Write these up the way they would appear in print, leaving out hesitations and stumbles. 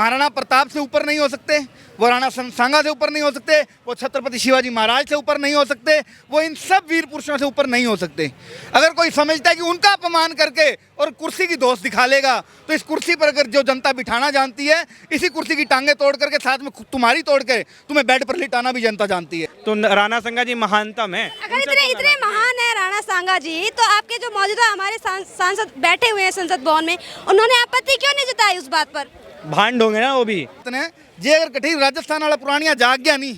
महाराणा प्रताप से ऊपर नहीं हो सकते, वो राणा सांगा से ऊपर नहीं हो सकते, वो छत्रपति शिवाजी महाराज से ऊपर नहीं हो सकते, वो इन सब वीर पुरुषों से ऊपर नहीं हो सकते। अगर कोई समझता है कि उनका अपमान करके और कुर्सी की दोस्त दिखा लेगा, तो इस कुर्सी पर अगर जो जनता बिठाना जानती है, इसी कुर्सी की टांगे तोड़ करके साथ में तुम्हारी तोड़ के तुम्हें बेड पर लिटाना भी जनता जानती है। तो राणा सांगा जी महानतम है। अगर इतने महान है राणा सांगा जी, तो आपके जो मौजूदा हमारे सांसद बैठे हुए हैं संसद भवन में, उन्होंने आपत्ति क्यों नहीं जताई उस बात पर? भांड होंगे ना वो भी। जे अगर कठिन राजस्थान वाला पुरानिया जाग गया नहीं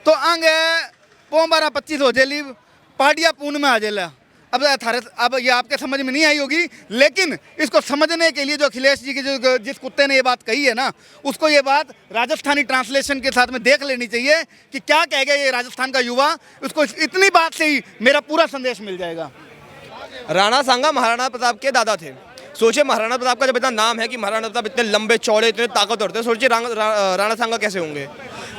तो आगे 12-25 हो जेली पार्टियां पूर्ण में आ जेला। अब ये आपके समझ में नहीं आई होगी, लेकिन इसको समझने के लिए जो अखिलेश जी की जो जिस कुत्ते ने ये बात कही है ना, उसको ये बात राजस्थानी ट्रांसलेशन के साथ में देख लेनी चाहिए कि क्या कह गया ये राजस्थान का युवा। उसको इतनी बात से ही मेरा पूरा संदेश मिल जाएगा। राणा सांगा महाराणा प्रताप के दादा थे। सोचिए महाराणा प्रताप का जब इतना नाम है कि महाराणा प्रताप इतने लंबे चौड़े इतने ताकतवर थे, सोचिए राणा सांगा कैसे होंगे।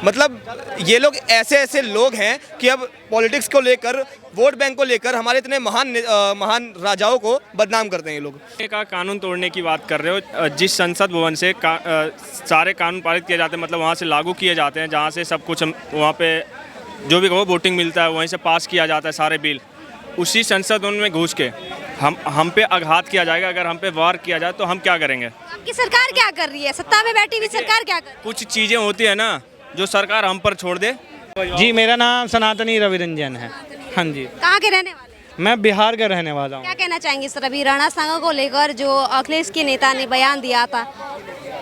मतलब ये लोग ऐसे लोग हैं कि अब पॉलिटिक्स को लेकर, वोट बैंक को लेकर हमारे इतने महान राजाओं को बदनाम करते हैं ये लोग। का कानून तोड़ने की बात कर रहे हो, जिस संसद भवन से सारे कानून पारित किए जाते हैं, मतलब वहाँ से लागू किए जाते हैं, जहाँ से सब कुछ वहाँ पे जो भी कहो वोटिंग मिलता है, वहीं से पास किया जाता है सारे बिल, उसी संसद भवन में घुस के हम पे आघात किया जाएगा। अगर हम पे वार किया जाए तो हम क्या करेंगे? आपकी सरकार क्या कर रही है? सत्ता में बैठी हुई सरकार क्या कर रही है? कुछ चीज़ें होती है ना जो सरकार हम पर छोड़ दे। जी मेरा नाम सनातनी रविरंजन है। हाँ जी। कहाँ के रहने वाले हैं? मैं बिहार का रहने वाला हूँ। क्या कहना चाहेंगे सर, अभी राणा सांगा को लेकर जो अखिलेश के नेता ने बयान दिया था,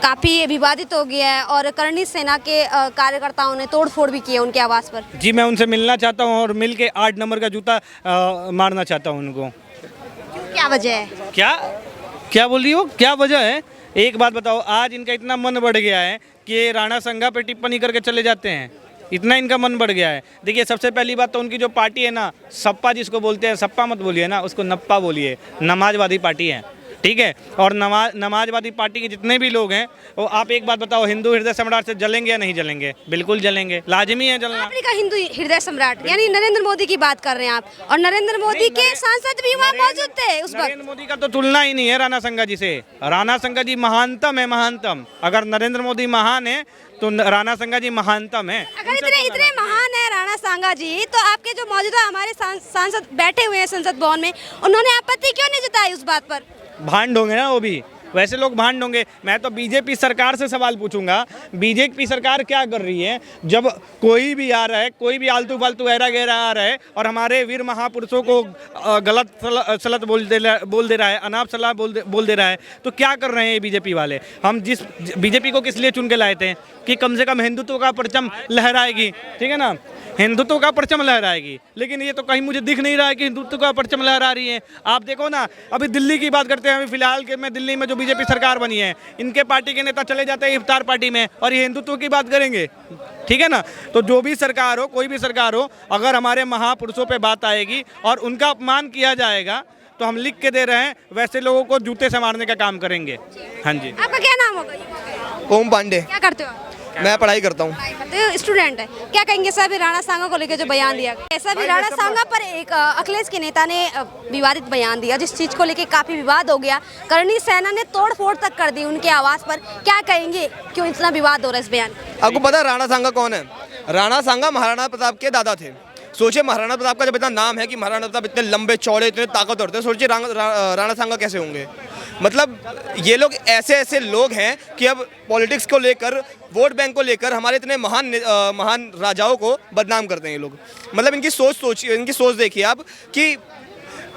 काफी विवादित हो गया है और करणी सेना के कार्यकर्ताओं ने तोड़फोड़ भी की है उनके आवास पर। जी मैं उनसे मिलना चाहता हूँ और मिल के 8 नंबर का जूता मारना चाहता हूँ उनको। क्या वजह है? क्या बोल रही हो? क्या वजह है? एक बात बताओ, आज इनका इतना मन बढ़ गया है कि राणा सांगा पे टिप्पणी करके चले जाते हैं, इतना इनका मन बढ़ गया है। देखिए सबसे पहली बात तो उनकी जो पार्टी है ना, सपा जिसको बोलते हैं, सपा मत बोलिए ना, उसको नप्पा बोलिए, नमाजवादी पार्टी है, ठीक है। और नमाजवादी पार्टी के जितने भी लोग हैं, वो आप एक बात बताओ, हिंदू हृदय सम्राट से जलेंगे या नहीं जलेंगे? बिल्कुल जलेंगे, लाजमी है जलना। आपने कहा हिंदू हृदय सम्राट, यानी नरेंद्र मोदी की बात कर रहे हैं आप, और नरेंद्र मोदी के सांसद भी वहाँ मौजूद थे उस वक्त। नरेंद्र मोदी का तो तुलना ही नहीं है राणा सांगा जी से। राणा सांगा जी महानतम है, महानतम। अगर नरेंद्र मोदी महान है तो राणा सांगा जी महानतम है। अगर इतने महान है राणा सांगा जी, तो आपके जो मौजूदा हमारे सांसद बैठे हुए हैं संसद भवन में, उन्होंने आपत्ति क्यों नहीं जताई उस बात पर? भांड होंगे ना वो भी, वैसे लोग भांड होंगे। मैं तो बीजेपी सरकार से सवाल पूछूंगा, बीजेपी सरकार क्या कर रही है? जब कोई भी आ रहा है, कोई भी आलतू फालतू ऐरा गहरा आ रहा है और हमारे वीर महापुरुषों को गलत सलत बोल दे रहा है, अनाप सलाह बोल दे रहा है, तो क्या कर रहे हैं ये बीजेपी वाले? हम जिस बीजेपी को किस लिए चुन के लाए थे कि कम से कम हिंदुत्व का परचम लहराएगी, ठीक है ना, हिंदुत्व का परचम लहराएगी। लेकिन ये तो कहीं मुझे दिख नहीं रहा है कि हिंदुत्व का परचम लहरा रही है। आप देखो ना, अभी दिल्ली की बात करते हैं, अभी फिलहाल के में दिल्ली में जो बीजेपी सरकार बनी है, इनके पार्टी के नेता चले जाते हैं इफ्तार पार्टी में और ये हिंदुत्व की बात करेंगे, ठीक है ना। तो जो भी सरकार हो, कोई भी सरकार हो, अगर हमारे महापुरुषों पे बात आएगी और उनका अपमान किया जाएगा तो हम लिख के दे रहे हैं, वैसे लोगों को जूते से मारने का काम करेंगे। हाँ जी। आपका क्या नाम होगा? ओम पांडे। क्या करते हो आप? मैं पढ़ाई करता हूँ। स्टूडेंट है। क्या कहेंगे सर, अभी राणा सांगा को लेकर जो बयान दिया गया, ऐसा भी राणा सांगा पर एक अखिलेश के नेता ने विवादित बयान दिया, जिस चीज को लेकर काफी विवाद हो गया, करणी सेना ने तोड़फोड़ तक कर दी उनके आवास पर। क्या कहेंगे, क्यों इतना विवाद हो रहा है इस बयान? आपको पता है राणा सांगा कौन है? राणा सांगा महाराणा प्रताप के दादा थे। सोचिए महाराणा प्रताप का जब इतना नाम है कि महाराणा प्रताप इतने लंबे चौड़े इतने ताकतवर थे, सोचिए राणा सांगा कैसे होंगे। मतलब ये लोग ऐसे लोग हैं कि अब पॉलिटिक्स को लेकर, वोट बैंक को लेकर हमारे इतने महान राजाओं को बदनाम करते हैं ये लोग। मतलब इनकी सोच देखिए आप कि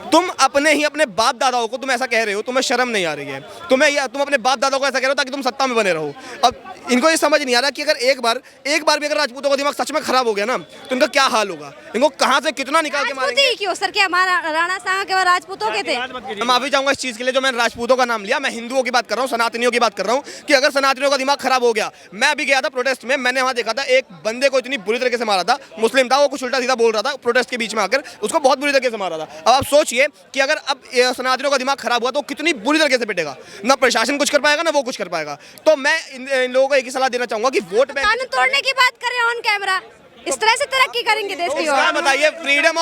तुम अपने बाप दादाओं को तुम ऐसा कह रहे हो, तुम्हें शर्म नहीं आ रही है? तुम अपने बाप दादाओं को ऐसा कह रहे हो ताकि तुम सत्ता में बने रहो। अब इनको ये समझ नहीं आ रहा कि अगर एक बार भी अगर राजपूतों का दिमाग सच में खराब हो गया ना, तो इनका क्या हाल होगा? इनको कहाँ से कितना निकाल के मारेंगे? क्यों सर, क्या हमारा राणा सांगा केवल राजपूतों के थे? मैं माफी चाहूंगा इस चीज के लिए जो मैंने राजपूतों का नाम लिया। मैं हिंदुओं की बात कर रहा हूँ, सनातनियों की बात कर रहा हूँ कि अगर सनातनियों का दिमाग खराब हो गया। मैं अभी गया था प्रोटेस्ट में, मैंने वहाँ देखा था एक बंदे को इतनी बुरी तरीके से मारा था, मुस्लिम था, वो कुछ उल्टा सीधा बोल रहा था प्रोटेस्ट के बीच में आकर, उसको बहुत बुरी तरीके से मारा था। अब आप सोचिए कि अगर अब सनातनियों का दिमाग खराब हुआ तो कितनी बुरी तरीके से पिटेगा। ना प्रशासन कुछ कर पाएगा, ना वो कुछ कर पाएगा। तो मैं इन लोगों को एक ही सलाह देना चाहूंगा कि वोट बैंक कानून तोड़ने की बात करें ऑन कैमरा, इस तरह से तरक्की करेंगे देश की ओर। बताइए, फ्रीडम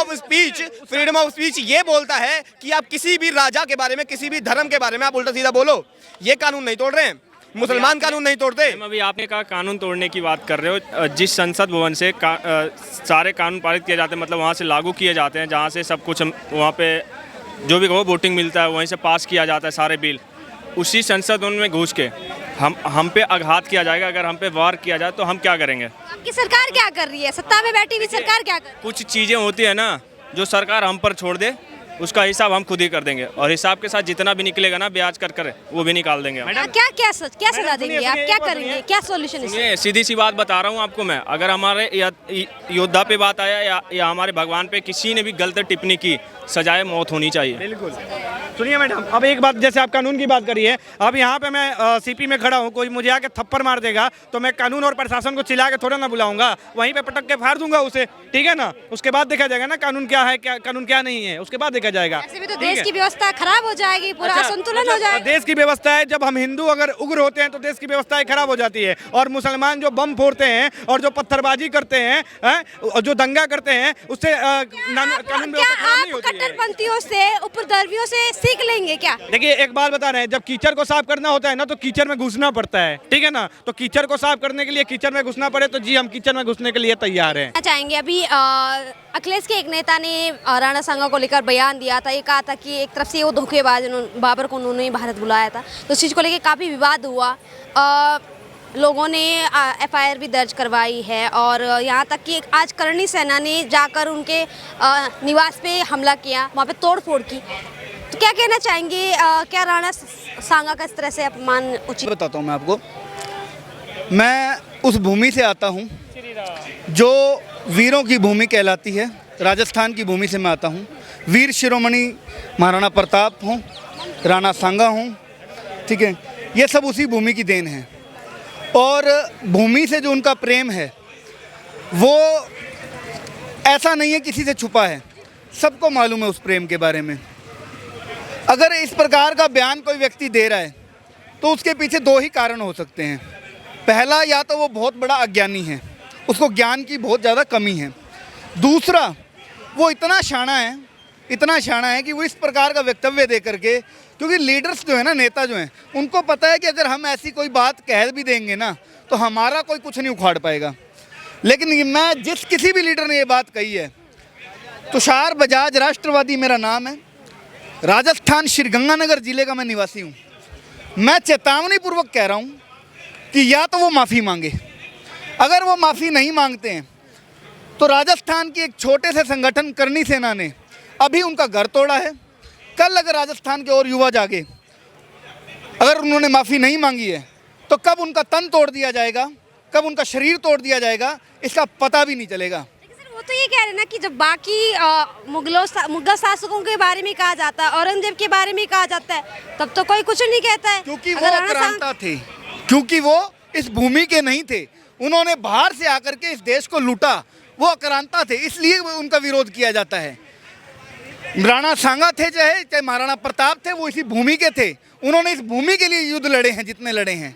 ऑफ स्पीच ये बोलता है कि आप किसी भी राजा के बारे में, किसी भी धर्म के बारे में आप उल्टा सीधा बोलो। ये कानून नहीं तोड़ रहे हैं, मुसलमान कानून नहीं तोड़ते। मैम, अभी आपने कहा कानून तोड़ने की बात कर रहे हो। जिस संसद भवन से सारे कानून पारित किए जाते हैं, मतलब वहाँ से लागू किए जाते हैं, जहाँ से सब कुछ वहाँ पे जो भी कहो वोटिंग मिलता है, वहीं से पास किया जाता है सारे बिल, उसी संसद भवन में घुस के हम पे आघात किया जाएगा। अगर हम पे वार किया जाए तो हम क्या करेंगे? आपकी सरकार क्या कर रही है? सत्ता में बैठी हुई सरकार क्या कर रही है? कुछ चीज़ें होती है ना जो सरकार हम पर छोड़ दे, उसका हिसाब हम खुद ही कर देंगे, और हिसाब के साथ जितना भी निकलेगा ना ब्याज कर वो भी निकाल देंगे हम। क्या सजा देंगे आप? क्या करेंगे? क्या सॉल्यूशन इसका? सुनिए, सीधी सी बात बता रहा हूँ आपको मैं। अगर हमारे योद्धा पे बात आया या हमारे भगवान पे किसी ने भी गलत टिप्पणी की, सजाए मौत होनी चाहिए। बिल्कुल। सुनिए मैडम, अब एक बात, जैसे आप कानून की बात करिए, अब यहाँ पे मैं सीपी में खड़ा हूँ, कोई मुझे आके थप्पड़ मार देगा तो मैं कानून और प्रशासन को चिल्ला के थोड़ा ना बुलाऊंगा, वहीं पे पटक के फाड़ दूंगा उसे, ठीक है ना? उसके बाद देखा जाएगा ना कानून क्या है, क्या कानून क्या नहीं है, उसके बाद देखा जाएगा। ऐसे भी तो देश की व्यवस्था खराब हो जाएगी, पूरा असंतुलन हो जाएगा। देश की व्यवस्था है, जब हम हिंदू अगर उग्र होते हैं तो देश की व्यवस्था खराब हो जाती है, और मुसलमान जो बम फोड़ते हैं और जो पत्थरबाजी करते हैं, और जो दंगा करते हैं, उससे कानून व्यवस्था खराब नहीं होती है। कट्टरपंथियों से, उपद्रवियों से सीख लेंगे क्या? देखिए, एक बात बता रहे हैं, जब कीचड़ को साफ करना होता है ना तो कीचड़ में घुसना पड़ता है, ठीक है ना? तो कीचड़ को साफ करने के लिए कीचड़ में घुसना पड़े तो जी हम कीचड़ में घुसने के लिए तैयार हैं। चाहेंगे अभी अखिलेश के एक नेता ने राणा सांगा को लेकर बयान दिया था। ये कहा था कि एक तरफ से वो धोखेबाज बाबर को उन्होंने भारत बुलाया था, तो इस चीज़ को लेकर काफ़ी विवाद हुआ। लोगों ने एफआईआर भी दर्ज करवाई है, और यहाँ तक कि आज करणी सेना ने जाकर उनके निवास पे हमला किया, वहाँ पे तोड़ फोड़ की। तो क्या कहना चाहेंगे? क्या राणा सांगा का इस तरह से अपमान उचित? बताता हूँ मैं आपको। मैं उस भूमि से आता हूँ जो वीरों की भूमि कहलाती है। राजस्थान की भूमि से मैं आता हूँ। वीर शिरोमणि महाराणा प्रताप हूँ, राणा सांगा हूँ, ठीक है। ये सब उसी भूमि की देन है, और भूमि से जो उनका प्रेम है वो ऐसा नहीं है किसी से छुपा है, सबको मालूम है उस प्रेम के बारे में। अगर इस प्रकार का बयान कोई व्यक्ति दे रहा है तो उसके पीछे दो ही कारण हो सकते हैं। पहला, या तो वो बहुत बड़ा अज्ञानी है, उसको ज्ञान की बहुत ज़्यादा कमी है। दूसरा, वो इतना शाना है कि वो इस प्रकार का वक्तव्य दे करके, क्योंकि लीडर्स जो है ना, नेता जो हैं, उनको पता है कि अगर हम ऐसी कोई बात कह भी देंगे ना तो हमारा कोई कुछ नहीं उखाड़ पाएगा। लेकिन मैं किसी भी लीडर ने ये बात कही है, तुषार बजाज, राष्ट्रवादी मेरा नाम है, राजस्थान श्रीगंगानगर जिले का मैं निवासी हूँ। मैं चेतावनी पूर्वक कह रहा हूँ कि या तो वो माफ़ी मांगे। अगर वो माफ़ी नहीं मांगते हैं तो राजस्थान की एक छोटे से संगठन करणी सेना ने अभी उनका घर तोड़ा है। कल अगर राजस्थान के और युवा जागे, अगर उन्होंने माफ़ी नहीं मांगी है तो कब उनका तन तोड़ दिया जाएगा, कब उनका शरीर तोड़ दिया जाएगा, इसका पता भी नहीं चलेगा। वो तो ये कह रहे हैं ना कि जब बाकी मुगल शासकों के बारे में कहा जाता है, औरंगजेब के बारे में कहा जाता है, तब तो कोई कुछ नहीं कहता है। क्योंकि वो आक्रांता थे, क्योंकि वो इस भूमि के नहीं थे, उन्होंने बाहर से आकर के इस देश को लूटा, वो आक्रांता थे, इसलिए उनका विरोध किया जाता है। राणा सांगा थे चाहे महाराणा प्रताप थे, वो इसी भूमि के थे। उन्होंने इस भूमि के लिए युद्ध लड़े हैं, जितने लड़े हैं।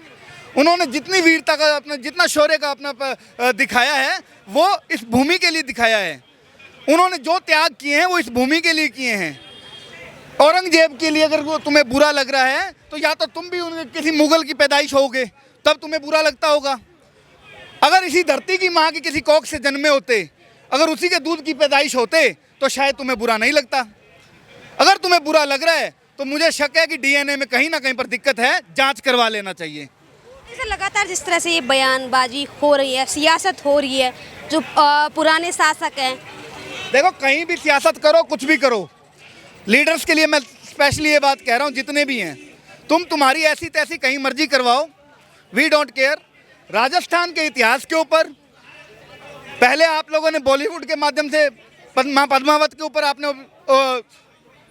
उन्होंने जितनी वीरता का अपना, जितना शौर्य का अपना दिखाया है, वो इस भूमि के लिए दिखाया है। उन्होंने जो त्याग किए हैं वो इस भूमि के लिए किए हैं। औरंगजेब के लिए अगर वो तुम्हें बुरा लग रहा है तो या तो तुम भी किसी मुगल की पैदाइश होगे, तब तुम्हें बुरा लगता होगा। अगर इसी धरती की माँ की किसी कौक से जन्मे होते, अगर उसी के दूध की पैदाइश होते, तो शायद तुम्हें बुरा नहीं लगता। अगर तुम्हें बुरा लग रहा है तो मुझे शक है कि डीएनए में कहीं ना कहीं पर दिक्कत है, जांच करवा लेना चाहिए। लगातार जिस तरह से ये बयानबाजी हो रही है, सियासत हो रही है, जो पुराने शासक हैं, देखो कहीं भी सियासत करो, कुछ भी करो, लीडर्स के लिए मैं स्पेशली ये बात कह रहा हूँ, जितने भी हैं, तुम्हारी ऐसी तैसी कहीं मर्जी करवाओ, वी डोंट केयर। राजस्थान के इतिहास के ऊपर पहले आप लोगों ने बॉलीवुड के माध्यम से पद्मावत के ऊपर आपने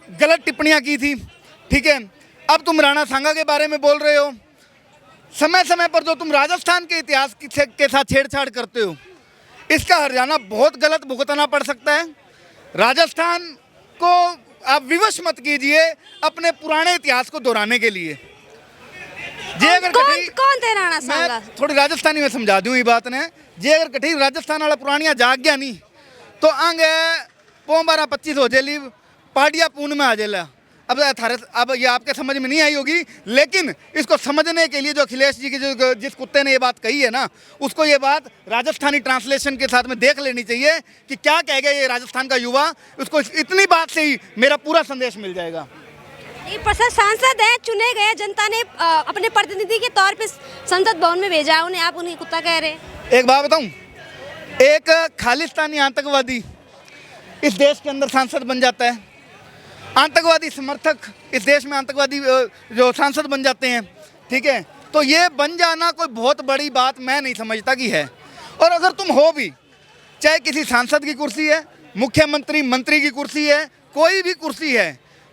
गलत टिप्पणियां की थी, ठीक है। अब तुम राणा सांगा के बारे में बोल रहे हो। समय समय पर जो तुम राजस्थान के इतिहास के साथ छेड़छाड़ करते हो, इसका हर्जाना बहुत गलत भुगतना पड़ सकता है। राजस्थान को आप विवश मत कीजिए अपने पुराने इतिहास को दोहराने के लिए। कौन थे राणा सांगा? थोड़ी राजस्थानी में समझा दूँ ये बात ने। जे अगर कठी राजस्थान वाला पुरानिया जाग गया नहीं तो आगे 12-25 हो जेली, पाडिया पून में आ जेला। अब ये आपके समझ में नहीं आई होगी, लेकिन इसको समझने के लिए जो अखिलेश जी की जो जिस कुत्ते ने ये बात कही है ना, उसको ये बात राजस्थानी ट्रांसलेशन के साथ में देख लेनी चाहिए कि क्या कह गया ये राजस्थान का युवा। उसको इतनी बात से ही मेरा पूरा संदेश मिल जाएगा। ये प्रसाद सांसद हैं, चुने गए, जनता ने अपने प्रतिनिधि के तौर पे संसद भवन में भेजा है उन्हें, आप उन्हें कुत्ता कह रहे हैं। एक बात बताऊं, एक खालिस्तानी आतंकवादी इस देश के अंदर सांसद बन जाता है, आतंकवादी समर्थक इस देश में आतंकवादी जो सांसद बन जाते हैं, ठीक है, तो ये बन जाना कोई बहुत बड़ी बात मैं नहीं समझता कि है। और अगर तुम हो भी, चाहे किसी सांसद की कुर्सी है, मुख्यमंत्री मंत्री की कुर्सी है, कोई भी कुर्सी है,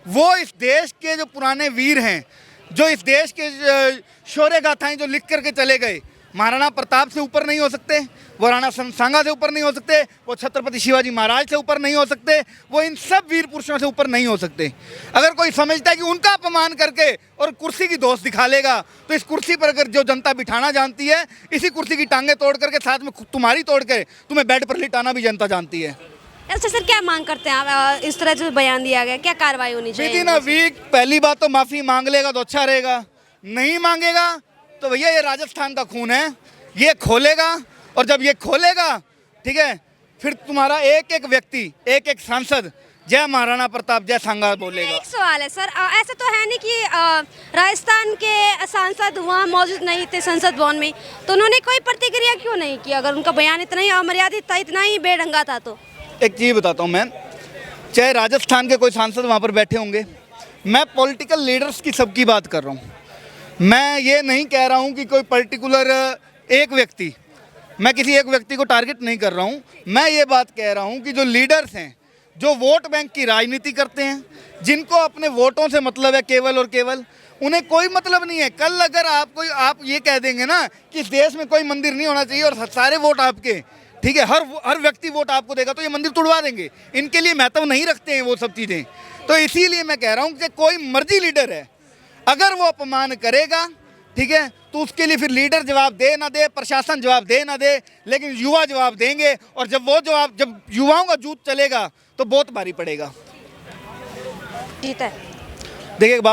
वो इस देश के जो पुराने वीर हैं, जो इस देश के शौर्य गाथाएं जो लिख करके चले गए, महाराणा प्रताप से ऊपर नहीं हो सकते, वो राणा सांगा से ऊपर नहीं हो सकते, वो छत्रपति शिवाजी महाराज से ऊपर नहीं हो सकते, वो इन सब वीर पुरुषों से ऊपर नहीं हो सकते। अगर कोई समझता है कि उनका अपमान करके और कुर्सी की दोस्त दिखा लेगा, तो इस कुर्सी पर अगर जो जनता बिठाना जानती है, इसी कुर्सी की टांगें तोड़ करके साथ में तुम्हारी तोड़ के तुम्हें बेड पर लिटाना भी जनता जानती है। अच्छा सर, क्या मांग करते हैं आप? इस तरह जो बयान दिया गया, क्या कार्रवाई होनी चाहिए? विदिन अ वीक पहली बात तो माफ़ी मांग लेगा तो अच्छा रहेगा, नहीं मांगेगा तो भैया ये राजस्थान का खून है, ये खोलेगा, और जब ये खोलेगा, ठीक है, फिर तुम्हारा एक एक व्यक्ति, एक एक सांसद जय महाराणा प्रताप जय सांगा बोलेगा। एक सवाल है सर, ऐसा तो है नहीं कि राजस्थान के सांसद वहाँ मौजूद नहीं थे संसद भवन में, तो उन्होंने कोई प्रतिक्रिया क्यों नहीं की? अगर उनका बयान इतना ही अमर्यादित था, इतना ही बेढंगा था, तो एक चीज़ बताता हूँ मैं, चाहे राजस्थान के कोई सांसद वहाँ पर बैठे होंगे, मैं पॉलिटिकल लीडर्स की सबकी बात कर रहा हूँ, मैं ये नहीं कह रहा हूँ कि कोई पर्टिकुलर एक व्यक्ति, मैं किसी एक व्यक्ति को टारगेट नहीं कर रहा हूँ, मैं ये बात कह रहा हूँ कि जो लीडर्स हैं, जो वोट बैंक की राजनीति करते हैं, जिनको अपने वोटों से मतलब है केवल और केवल, उन्हें कोई मतलब नहीं है। कल अगर आप ये कह देंगे ना कि इस देश में कोई मंदिर नहीं होना चाहिए और सारे वोट आपके, ठीक है, हर व्यक्ति वोट आपको देगा, तो ये मंदिर तुड़वा देंगे। इनके लिए महत्व नहीं रखते हैं वो सब चीज़ें। तो इसीलिए मैं कह रहा हूँ कि कोई मर्जी लीडर है, अगर वो अपमान करेगा, ठीक है, तो उसके लिए फिर लीडर जवाब दे ना दे, प्रशासन जवाब दे ना दे, लेकिन युवा जवाब देंगे। और जब युवाओं का जूत चलेगा तो बहुत भारी पड़ेगा। जीत है। देखिए एक बात